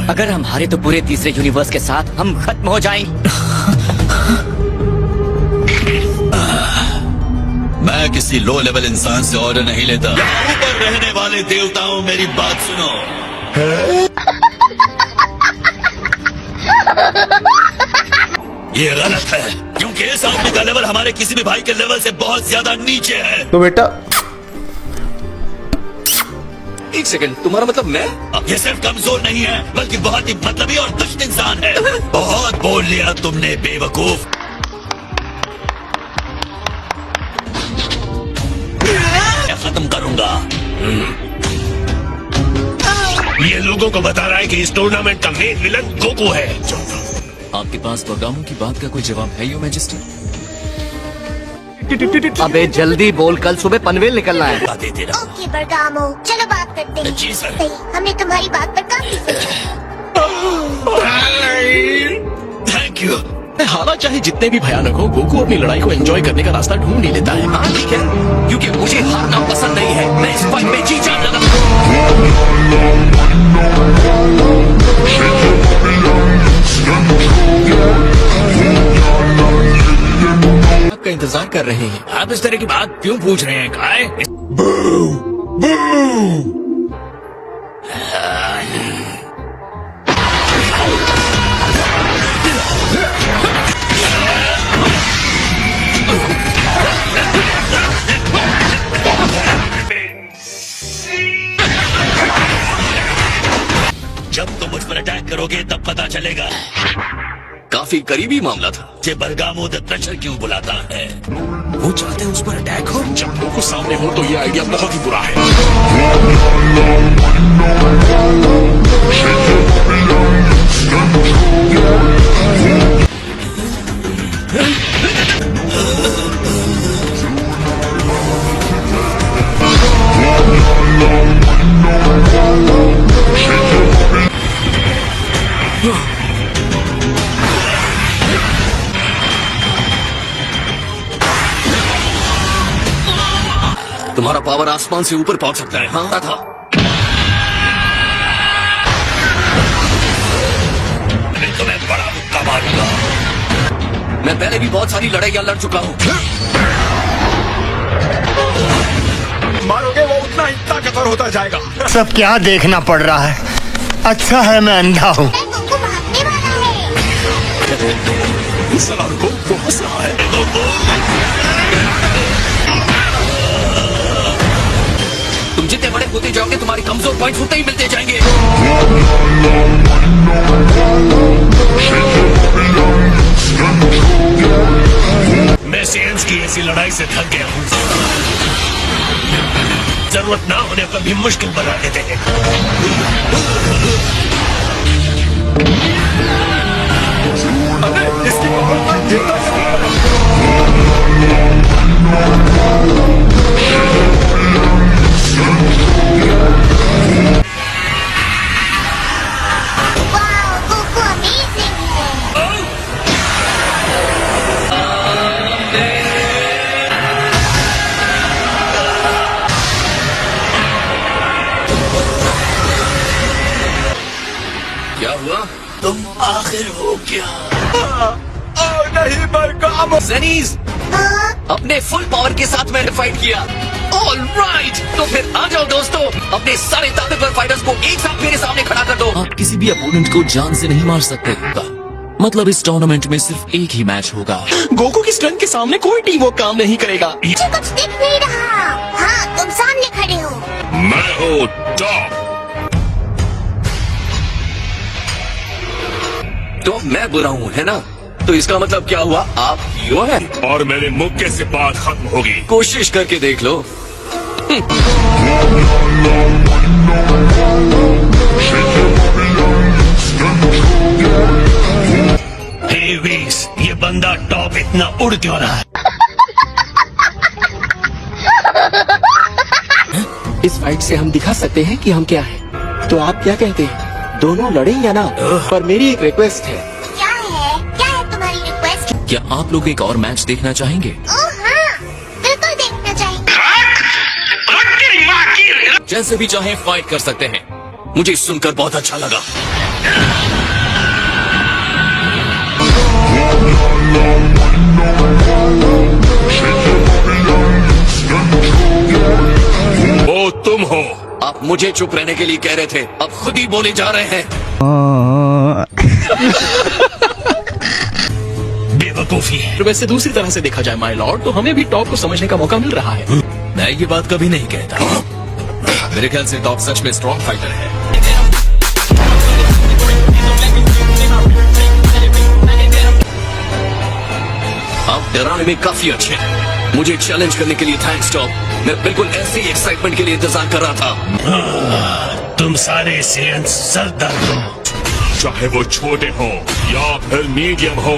अगर हम हारे तो पूरे तीसरे यूनिवर्स के साथ हम खत्म हो जाएंगे। मैं किसी लो लेवल इंसान से ऑर्डर नहीं लेता। ऊपर रहने वाले देवताओं, मेरी बात सुनो। ये गलत है, क्योंकि इस आदमी का लेवल हमारे किसी भी भाई के लेवल से बहुत ज्यादा नीचे है। तो बेटा एक सेकंड, तुम्हारा मतलब मैं? ये सिर्फ कमजोर नहीं है, बल्कि बहुत ही मतलबी और दुष्ट इंसान है। बहुत बोल लिया तुमने बेवकूफ। मैं खत्म करूंगा। ये लोगों को बता रहा है कि इस टूर्नामेंट का मेन विलन गोकू है। आपके पास प्रोग्रामों की बात का कोई जवाब है योर मैजेस्टी? अबे जल्दी बोल, कल सुबह पनवेल निकलना है। देते रहो। ओके बरगामो, चलो बात करते हैं। जी सर। सही, हमने तुम्हारी बात पर काफी सोचा। Thank you. हालात चाहे जितने भी भयानक हो, गोकू अपनी लड़ाई को एंजॉय करने का रास्ता ढूंढ ही लेता है। हाँ ठीक है, क्योंकि मुझे हारना पसंद नहीं है। मैं इस फाइट में जी जान लगा। आपका इंतजार कर रहे हैं। आप इस तरह की बात क्यों पूछ रहे हैं काय? जब तुम मुझ पर अटैक करोगे तब पता चलेगा। काफी करीबी मामला था। ये बरगामो द क्रशर क्यों बुलाता है? वो चाहते हैं उस पर अटैक हो। जब गोकू सामने हो तो ये आइडिया बहुत ही बुरा है। तुम्हारा पावर आसमान से ऊपर पहुंच सकता है। हाँ था। मैं तुम्हें बड़ा मुक्का मारूंगा। मैं पहले भी बहुत सारी लड़ाइयां लड़ चुका हूँ। मारोगे वो उतना ही ताकतवर होता जाएगा। सब क्या देखना पड़ रहा है? अच्छा है मैं अंधा हूँ। गोकू भागने वाला है। साला गोकू हंस रहा है। तुम जितने बड़े होते जाओगे, तुम्हारे कमजोर पॉइंट्स उतने ही मिलते जाएंगे। मैं सेंस की ऐसी लड़ाई से थक गया हूँ। जरूरत ना होने पर भी मुश्किल बना देते हैं। अरे इसकी पावर तो जितना वाओ, गोकू अमेजिंग है। क्या हुआ? तुम आखिर हो क्या? नहीं बरगामो। ज़ेनीज़, अपने फुल पावर के साथ मैंने फाइट किया। ऑल राइट, तो फिर आ जाओ दोस्तों, अपने सारे ताकतवर फाइटर्स को एक साथ मेरे सामने खड़ा कर दो। आप किसी भी अपोनेंट को जान से नहीं मार सकते। मतलब इस टूर्नामेंट में सिर्फ एक ही मैच होगा। गोकू की स्ट्रेंथ के सामने कोई टीम वो काम नहीं करेगा। मुझे कुछ दिख नहीं रहा। हाँ, तुम सामने खड़े हो। मैं हूँ टॉप। तो मैं बुरा हूँ, है ना? तो इसका मतलब क्या हुआ? आप हीरो हैं। और मेरे मुक्के से बात खत्म होगी। कोशिश करके देख लो। हे वीस, ये बंदा टॉप इतना उड़ क्यों रहा है? इस फाइट से हम दिखा सकते हैं कि हम क्या हैं। तो आप क्या कहते हैं? दोनों लड़े या ना? पर मेरी एक रिक्वेस्ट है। क्या है? क्या है तुम्हारी रिक्वेस्ट? क्या आप लोग एक और मैच देखना चाहेंगे? ओह हाँ, बिल्कुल देखना चाहिए। जैसे भी चाहे फाइट कर सकते हैं। मुझे सुनकर बहुत अच्छा लगा। वो तुम हो। आप मुझे चुप रहने के लिए कह रहे थे, अब खुद ही बोले जा रहे हैं। बेवकूफी है। तो वैसे दूसरी तरह से देखा जाए माय लॉर्ड, तो हमें भी टॉप को समझने का मौका मिल रहा है। मैं ये बात कभी नहीं कहता। मेरे ख्याल से टॉप सच में स्ट्रॉन्ग फाइटर है। आप डराने में काफी अच्छे हैं। मुझे चैलेंज करने के लिए थैंक्स टॉप। मैं बिल्कुल ऐसे ही एक्साइटमेंट के लिए इंतजार कर रहा था। तुम सारे सेंस सरदर्द हो, चाहे वो छोटे हो या फिर मीडियम हो।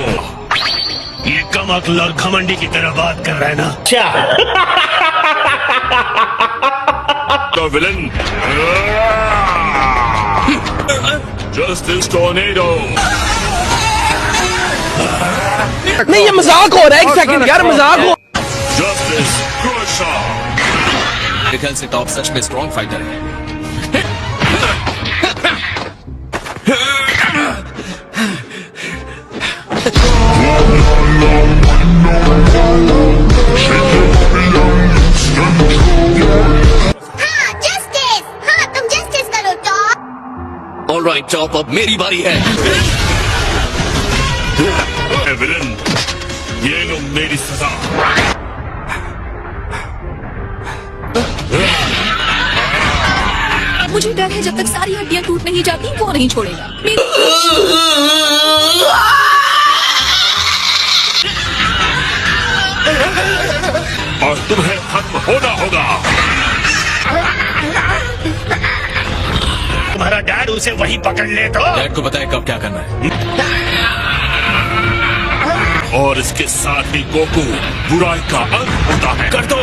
ये कम अक्ल और घमंडी की तरह बात कर रहा है ना। The villain. Justice Tornado. नहीं, ये मजाक हो रहा है। एक सेकंड यार, मजाक हो। Justice Crusher. मेरे ख्याल से टॉप सच में स्ट्रॉन्ग फाइटर है। हाँ जस्टिस, हाँ तुम जस्टिस करो टॉप। ऑलराइट टॉप, अब मेरी बारी है। विलन, ये लो मेरी सजा। मुझे डर है जब तक सारी हड्डियां टूट नहीं जाती वो नहीं छोड़ेगा। और तुम्हें खत्म होना होगा। तुम्हारा डैड उसे वहीं पकड़ ले तो। डैड को बताए कब क्या करना है। और इसके साथ ही गोकू बुराई का अंत होता है। कर दो।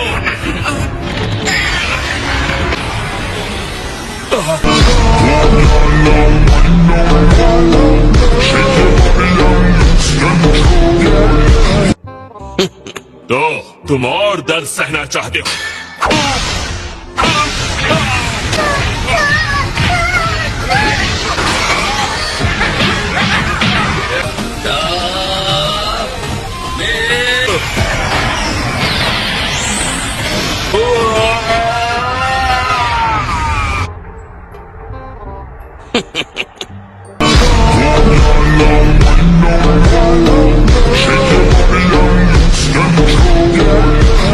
तो तुम और दर्द सहना चाहते हो।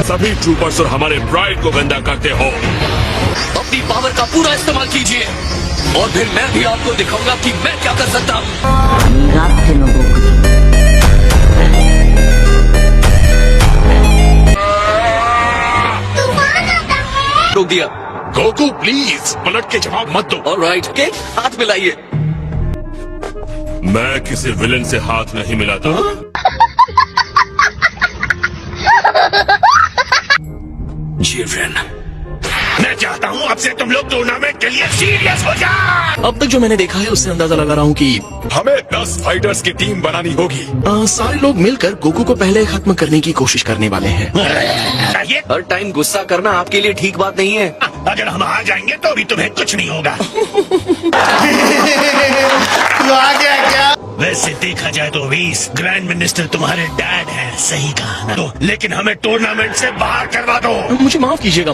सभी ट्रूपर्स और हमारे ब्राइड को गंदा करते हो। अपनी पावर का पूरा इस्तेमाल कीजिए और फिर मैं भी आपको दिखाऊंगा कि मैं क्या कर सकता हूँ। रोक दिया। गोकू प्लीज पलट के जवाब मत दो। ऑलराइट, के हाथ मिलाइए। मैं किसी विलन से हाथ नहीं मिलाता। जीवन, मैं चाहता हूँ अब से तुम लोग टूर्नामेंट के लिए सीरियस हो जाओ। अब तक जो मैंने देखा है उससे अंदाजा लगा रहा हूँ कि हमें 10 फाइटर्स की टीम बनानी होगी। सारे लोग मिलकर गोकू को पहले खत्म करने की कोशिश करने वाले हैं। ये हर टाइम गुस्सा करना आपके लिए ठीक बात नहीं है। अगर हम आ जाएंगे तो भी तुम्हें कुछ नहीं होगा। तू आ गया क्या? वैसे देखा जाए तो वीस ग्रैंड मिनिस्टर तुम्हारे डैड हैं, सही कहा ना? तो लेकिन हमें टूर्नामेंट से बाहर करवा दो। मुझे माफ कीजिएगा।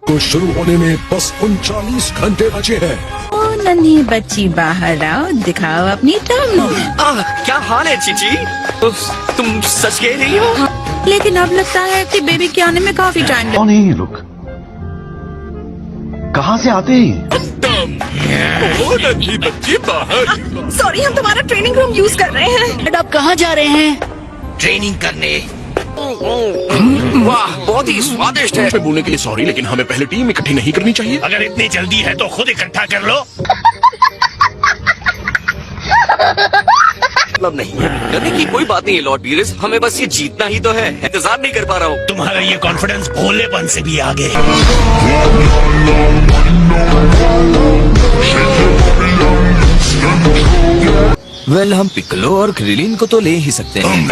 तो शुरू होने में बस 39 घंटे बचे हैं। ओ नन्ही बच्ची बाहर आओ, दिखाओ अपनी टम। क्या हाल है चीची? तुम सच कह रही हो? लेकिन अब लगता है कि बेबी के आने में काफी टाइम कौन है ये लोग? कहाँ से आते हैं? बच्ची बाहर। सॉरी, हम तुम्हारा ट्रेनिंग रूम यूज कर रहे हैं। आप कहाँ जा रहे हैं? ट्रेनिंग करने। वाह, बहुत ही स्वादिष्ट है। बोलने के लिए सॉरी, लेकिन हमें पहले टीम इकट्ठी नहीं करनी चाहिए। अगर इतनी जल्दी है तो खुद इकट्ठा कर लो। मतलब नहीं है, डरने की कोई बात नहीं है लॉर्ड बीरिस, हमें बस ये जीतना ही तो है। इंतजार नहीं कर पा रहा हूँ। तुम्हारा ये कॉन्फिडेंस भोलेपन से भी आगे। वेल, हम पिक्कोलो और क्रिलिन को तो ले ही सकते हैं।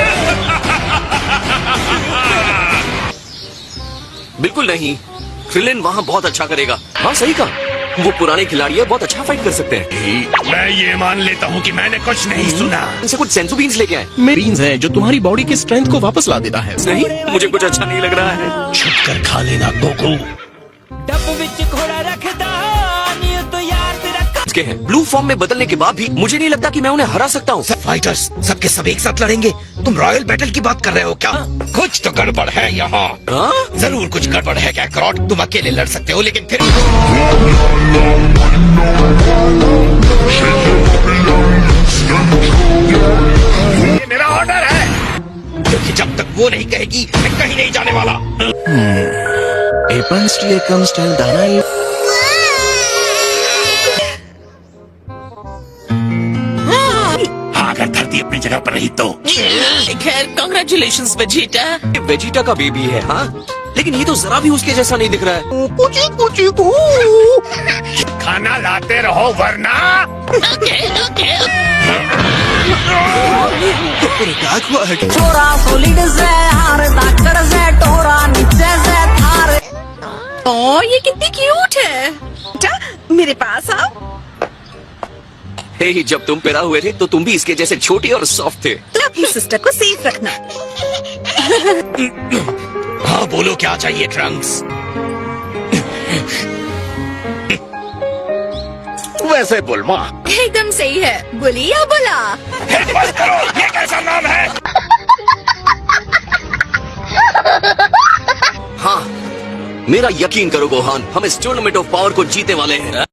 बिल्कुल नहीं, क्रिलिन वहाँ बहुत अच्छा करेगा। हाँ सही कहा, वो पुराने खिलाड़ी है, बहुत अच्छा फाइट कर सकते हैं। मैं ये मान लेता हूँ कि मैंने कुछ नहीं सुना। इनसे कुछ सेंसू बीन्स लेके आए। बीन्स है जो तुम्हारी बॉडी की स्ट्रेंथ को वापस ला देता है। नहीं, मुझे कुछ अच्छा नहीं लग रहा है। छुप कर खा लेना गोकू। इसके हैं ब्लू फॉर्म में बदलने के बाद भी मुझे नहीं लगता कि मैं उन्हें हरा सकता हूँ। सब फाइटर्स सबके सब एक साथ लड़ेंगे। तुम रॉयल बैटल की बात कर रहे हो क्या? कुछ तो गड़बड़ है यहाँ। हाँ? जरूर कुछ गड़बड़ है क्या क्रॉट? तुम अकेले लड़ सकते हो लेकिन फिर ये मेरा ऑर्डर है, क्योंकि जब तक वो नहीं कहेगी मैं कहीं नहीं जाने वाला। एपन स्टील कम स्टाइल दाना हाँ, अगर धरती अपनी जगह पर रही तो। खैर कांग्रेचुलेशंस वेजिटा। ये वेजिटा का बेबी है। हाँ, लेकिन ये तो जरा भी उसके जैसा नहीं दिख रहा है। खाना लाते रहो वरना। Okay okay. क्या हुआ है? छोरा सॉलिड से हार धाकड़ से टोरा नीचे से थार। ओ ये कितनी क्यूट है। बेटा मेरे पास आओ। हे, जब तुम पैदा हुए थे तो तुम भी इसके जैसे छोटी और सॉफ्ट थे। तो अपनी सिस्टर को सेफ रखना। हाँ बोलो क्या चाहिए ट्रंक्स? वैसे बुलमा एकदम सही है। बोली या बोला? बस करो, ये कैसा नाम है? हाँ, मेरा यकीन करो गोहान, हम इस टूर्नामेंट ऑफ पावर को जीतने वाले हैं।